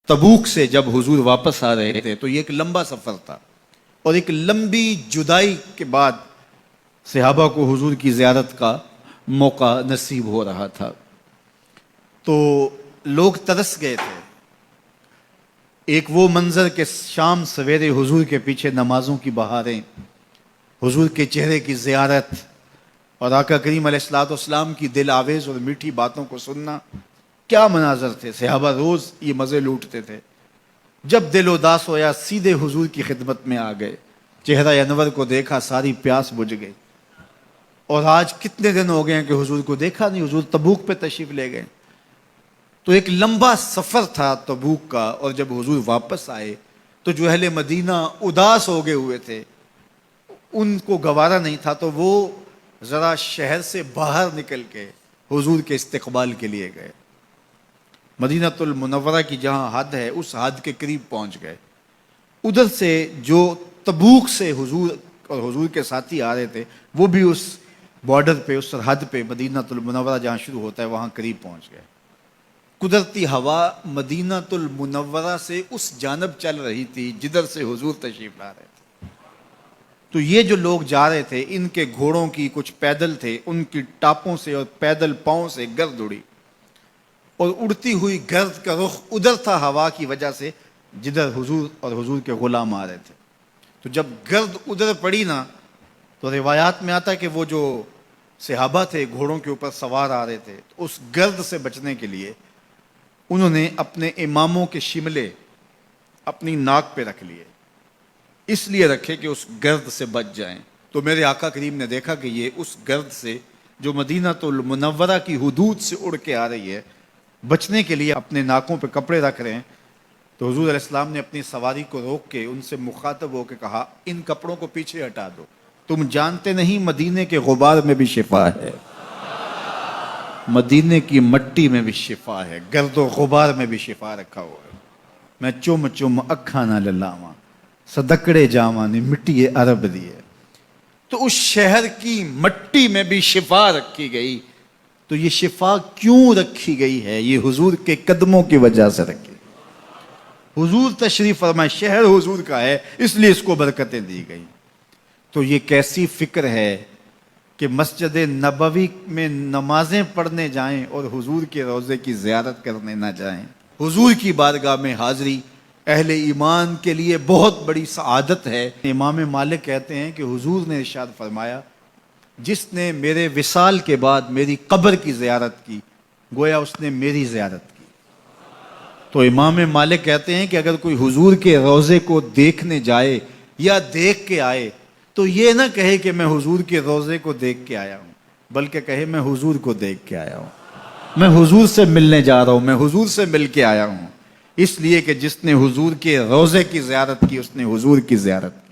تبوک سے جب حضور واپس آ رہے تھے تو یہ ایک لمبا سفر تھا، اور ایک لمبی جدائی کے بعد صحابہ کو حضور کی زیارت کا موقع نصیب ہو رہا تھا۔ تو لوگ ترس گئے تھے۔ ایک وہ منظر کہ شام سویرے حضور کے پیچھے نمازوں کی بہاریں، حضور کے چہرے کی زیارت اور آقا کریم علیہ السلام کی دل آویز اور میٹھی باتوں کو سننا، کیا مناظر تھے۔ صحابہ روز یہ مزے لوٹتے تھے۔ جب دل اداس ہویا سیدھے حضور کی خدمت میں آ گئے، چہرہ انور کو دیکھا، ساری پیاس بجھ گئی۔ اور آج کتنے دن ہو گئے ہیں کہ حضور کو دیکھا نہیں، حضور تبوک پہ تشریف لے گئے۔ تو ایک لمبا سفر تھا تبوک کا، اور جب حضور واپس آئے تو جو اہل مدینہ اداس ہو گئے ہوئے تھے، ان کو گوارا نہیں تھا، تو وہ ذرا شہر سے باہر نکل کے حضور کے استقبال کے لیے گئے۔ مدینہ المنورہ کی جہاں حد ہے، اس حد کے قریب پہنچ گئے۔ ادھر سے جو تبوک سے حضور اور حضور کے ساتھی آ رہے تھے، وہ بھی اس بارڈر پہ، اس سرحد پہ، مدینہ المنورہ جہاں شروع ہوتا ہے وہاں قریب پہنچ گئے۔ قدرتی ہوا مدینہ المنورہ سے اس جانب چل رہی تھی جدھر سے حضور تشریف لا رہے تھے۔ تو یہ جو لوگ جا رہے تھے، ان کے گھوڑوں کی، کچھ پیدل تھے، ان کی ٹاپوں سے اور پیدل پاؤں سے گرد اڑی، اور اڑتی ہوئی گرد کا رخ ادھر تھا ہوا کی وجہ سے جدھر حضور اور حضور کے غلام آ رہے تھے۔ تو جب گرد ادھر پڑی نا، تو روایات میں آتا ہے کہ وہ جو صحابہ تھے گھوڑوں کے اوپر سوار آ رہے تھے، تو اس گرد سے بچنے کے لیے انہوں نے اپنے اماموں کے شملے اپنی ناک پہ رکھ لیے، اس لیے رکھے کہ اس گرد سے بچ جائیں۔ تو میرے آقا کریم نے دیکھا کہ یہ اس گرد سے جو مدینہ المنورہ کی حدود سے اڑ کے آ رہی ہے، بچنے کے لیے اپنے ناکوں پہ کپڑے رکھ رہے ہیں۔ تو حضور علیہ السلام نے اپنی سواری کو روک کے ان سے مخاطب ہو کے کہا، ان کپڑوں کو پیچھے ہٹا دو، تم جانتے نہیں مدینے کے غبار میں بھی شفا ہے، مدینے کی مٹی میں بھی شفا ہے، گرد و غبار میں بھی شفا رکھا ہوا ہے۔ میں چم چم اکھاں نہ للاواں، صدقڑے جاواں نے مٹی عرب دی ہے۔ تو اس شہر کی مٹی میں بھی شفا رکھی گئی۔ تو یہ شفا کیوں رکھی گئی ہے؟ یہ حضور کے قدموں کی وجہ سے رکھی۔ حضور تشریف فرمائے، شہر حضور کا ہے، اس لیے اس کو برکتیں دی گئی۔ تو یہ کیسی فکر ہے کہ مسجد نبوی میں نمازیں پڑھنے جائیں اور حضور کے روضے کی زیارت کرنے نہ جائیں۔ حضور کی بارگاہ میں حاضری اہل ایمان کے لیے بہت بڑی سعادت ہے۔ امام مالک کہتے ہیں کہ حضور نے ارشاد فرمایا، جس نے میرے وصال کے بعد میری قبر کی زیارت کی، گویا اس نے میری زیارت کی۔ تو امام مالک کہتے ہیں کہ اگر کوئی حضور کے روضے کو دیکھنے جائے یا دیکھ کے آئے تو یہ نہ کہے کہ میں حضور کے روضے کو دیکھ کے آیا ہوں، بلکہ کہے میں حضور کو دیکھ کے آیا ہوں، میں حضور سے ملنے جا رہا ہوں، میں حضور سے مل کے آیا ہوں۔ اس لیے کہ جس نے حضور کے روضے کی زیارت کی، اس نے حضور کی زیارت کی۔